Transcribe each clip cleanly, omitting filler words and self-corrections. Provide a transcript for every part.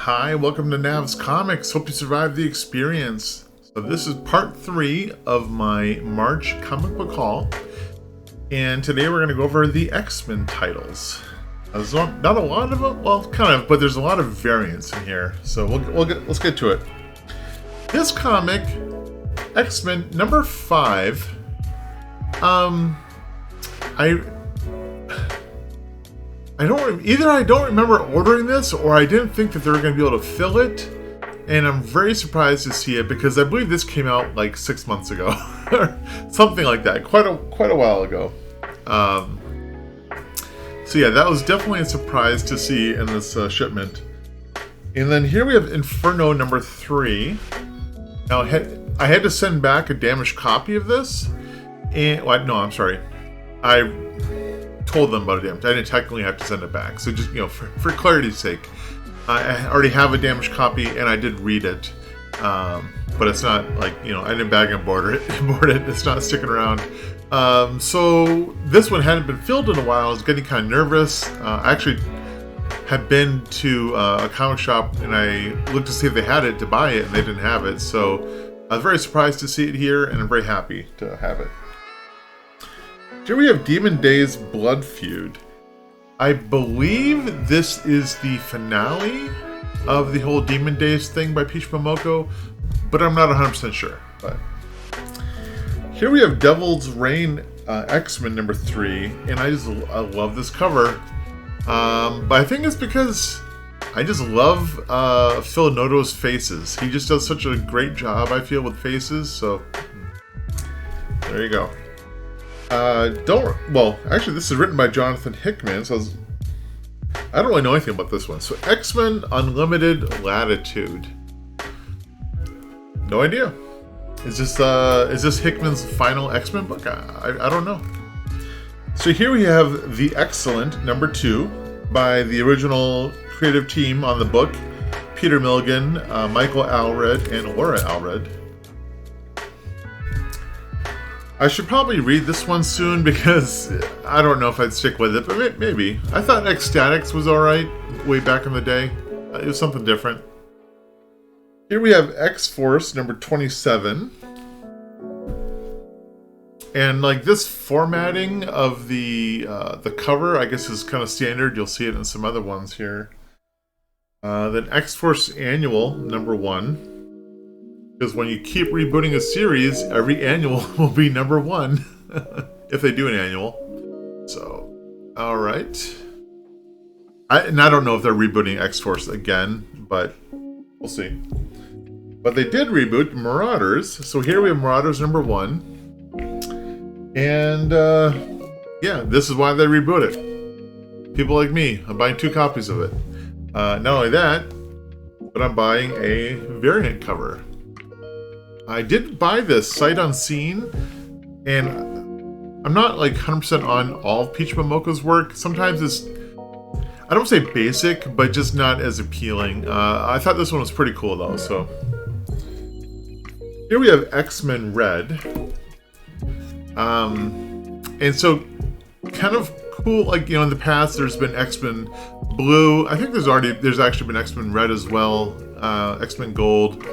Hi, welcome to Nav's Comics. Hope you survived the experience. So this is part 3 of my March comic book haul. And today we're going to go over the X-Men titles. There's not a lot of them, well, kind of, but there's a lot of variants in here. So let's get to it. This comic, X-Men number 5, I don't remember ordering this, or I didn't think that they were going to be able to fill it, and I'm very surprised to see it because I believe this came out like 6 months ago, or something like that, quite a while ago. So yeah, that was definitely a surprise to see in this shipment. And then here we have Inferno number 3. Now I had to send back a damaged copy of this, and I told them about it. I didn't technically have to send it back, so just for clarity's sake, I already have a damaged copy and I did read it, but it's not like I didn't bag and board it. It's not sticking around. So this one hadn't been filled in a while. I was getting kind of nervous. I actually had been to a comic shop and I looked to see if they had it to buy it, and they didn't have it. So I was very surprised to see it here, and I'm very happy to have it. Here we have Demon Days Blood Feud. I believe this is the finale of the whole Demon Days thing by Peach Momoko, but I'm not 100% sure. But here we have Devil's Reign X-Men number 3, and I love this cover. But I think it's because I just love Phil Noto's faces. He just does such a great job, I feel, with faces. So there you go. Actually, this is written by Jonathan Hickman, so I don't really know anything about this one. So, X-Men Unlimited Latitude. No idea. Is this Hickman's final X-Men book? I don't know. So here we have The Excellent number 2 by the original creative team on the book: Peter Milligan, Michael Allred, and Laura Allred. I should probably read this one soon because I don't know if I'd stick with it, but maybe. I thought Ecstatics was alright way back in the day. It was something different. Here we have X-Force number 27. And like this formatting of the cover, I guess, is kind of standard. You'll see it in some other ones here. Then X-Force Annual number 1. Because when you keep rebooting a series, every annual will be number 1. If they do an annual. So, alright. I don't know if they're rebooting X-Force again, but we'll see. But they did reboot Marauders. So here we have Marauders number 1. And, yeah, this is why they reboot it. People like me, I'm buying 2 copies of it. Not only that, but I'm buying a variant cover. I did buy this sight unseen, and I'm not like 100% on all of Peach Momoko's work. Sometimes it's, I don't say basic, but just not as appealing. I thought this one was pretty cool though. So here we have X-Men Red, and so kind of cool. Like in the past, there's been X-Men Blue. I think there's actually been X-Men Red as well. X-Men Gold.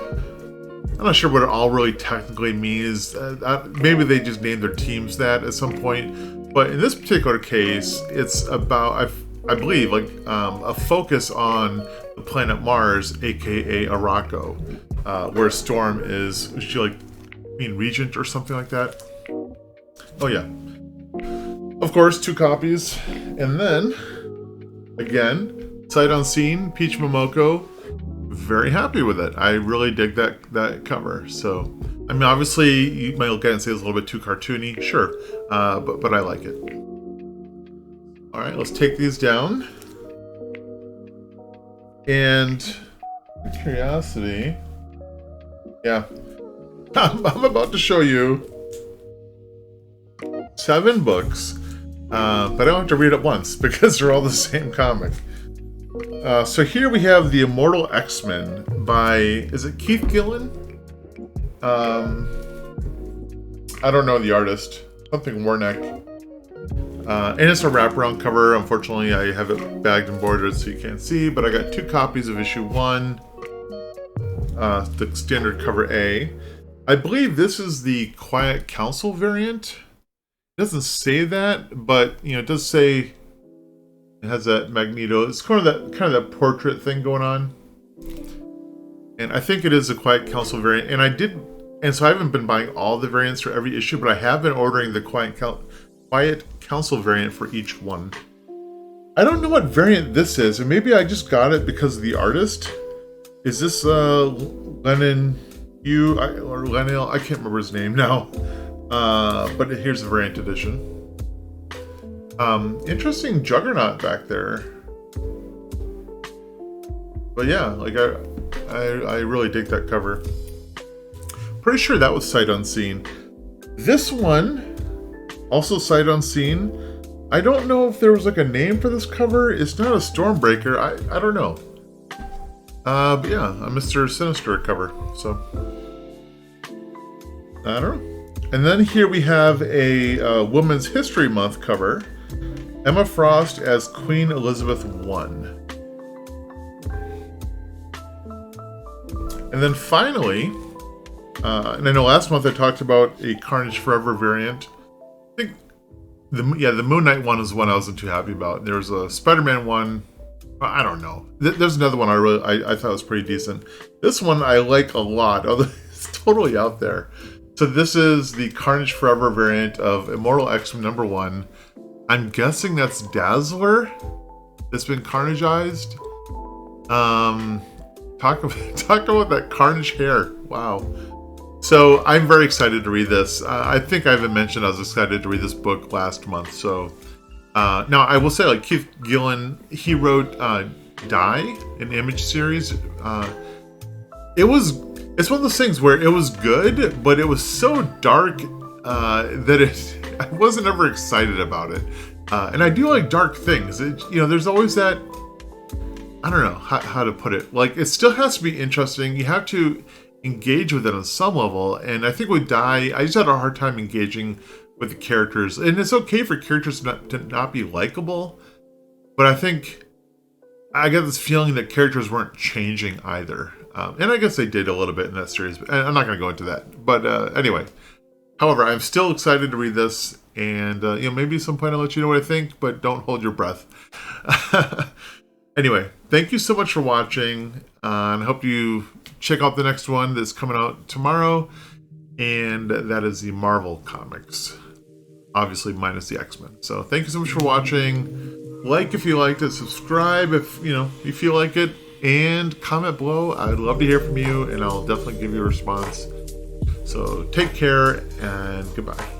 I'm not sure what it all really technically means. Maybe they just named their teams that at some point. But in this particular case, it's about, I believe, like a focus on the planet Mars, aka Arakko, where Storm is she like regent or something like that. Oh yeah. Of course, 2 copies. And then, again, sight unseen, Peach Momoko. Very happy with it. I really dig that cover. So, I mean, obviously, you might look at it and say it's a little bit too cartoony. Sure. But I like it. All right, let's take these down. And, curiosity. Yeah. I'm about to show you 7 books. But I don't have to read it once because they're all the same comic. So here we have The Immortal X-Men by, is it Keith Gillen? I don't know the artist. Something Warneck. And it's a wraparound cover. Unfortunately, I have it bagged and bordered so you can't see, but I got 2 copies of issue 1, the standard cover A. I believe this is the Quiet Council variant. It doesn't say that, but it does say it has that Magneto. It's kind of that portrait thing going on. And I think it is a Quiet Council variant. And so I haven't been buying all the variants for every issue, but I have been ordering the Quiet Council variant for each one. I don't know what variant this is, and maybe I just got it because of the artist. Is this Lennon Hugh or Lenil? I can't remember his name now. But here's the variant edition. Interesting Juggernaut back there. But yeah, like I really dig that cover. Pretty sure that was sight unseen. This one, also sight unseen. I don't know if there was like a name for this cover. It's not a Stormbreaker. I don't know. But yeah, a Mr. Sinister cover. So I don't know. And then here we have a Women's History Month cover. Emma Frost as Queen Elizabeth I. And then finally, and I know last month I talked about a Carnage Forever variant. I think the Moon Knight one is one I wasn't too happy about. There's a Spider-Man one. I don't know. There's another one I thought was pretty decent. This one I like a lot, although it's totally out there. So this is the Carnage Forever variant of Immortal X-Men #1. I'm guessing that's Dazzler that's been Carnageized. Talk about that Carnage hair. Wow. So I'm very excited to read this. I think I even mentioned I was excited to read this book last month. So now I will say, like Keith Gillen, he wrote Die, an Image series. It's one of those things where it was good, but it was so dark that I wasn't ever excited about it. And I do like dark things. There's always that. I don't know how to put it. Like, it still has to be interesting. You have to engage with it on some level. And I think with Die, I just had a hard time engaging with the characters. And it's okay for characters to not be likable, but I think I got this feeling that characters weren't changing either. And I guess they did a little bit in that series, but I'm not going to go into that. But anyway, however, I'm still excited to read this, and maybe at some point I'll let you know what I think, but don't hold your breath. Anyway, thank you so much for watching, and I hope you check out the next one that's coming out tomorrow, and that is the Marvel Comics, obviously minus the X-Men. So thank you so much for watching. Like if you liked it, subscribe if you feel like it, and comment below. I'd love to hear from you, and I'll definitely give you a response. So take care, and goodbye.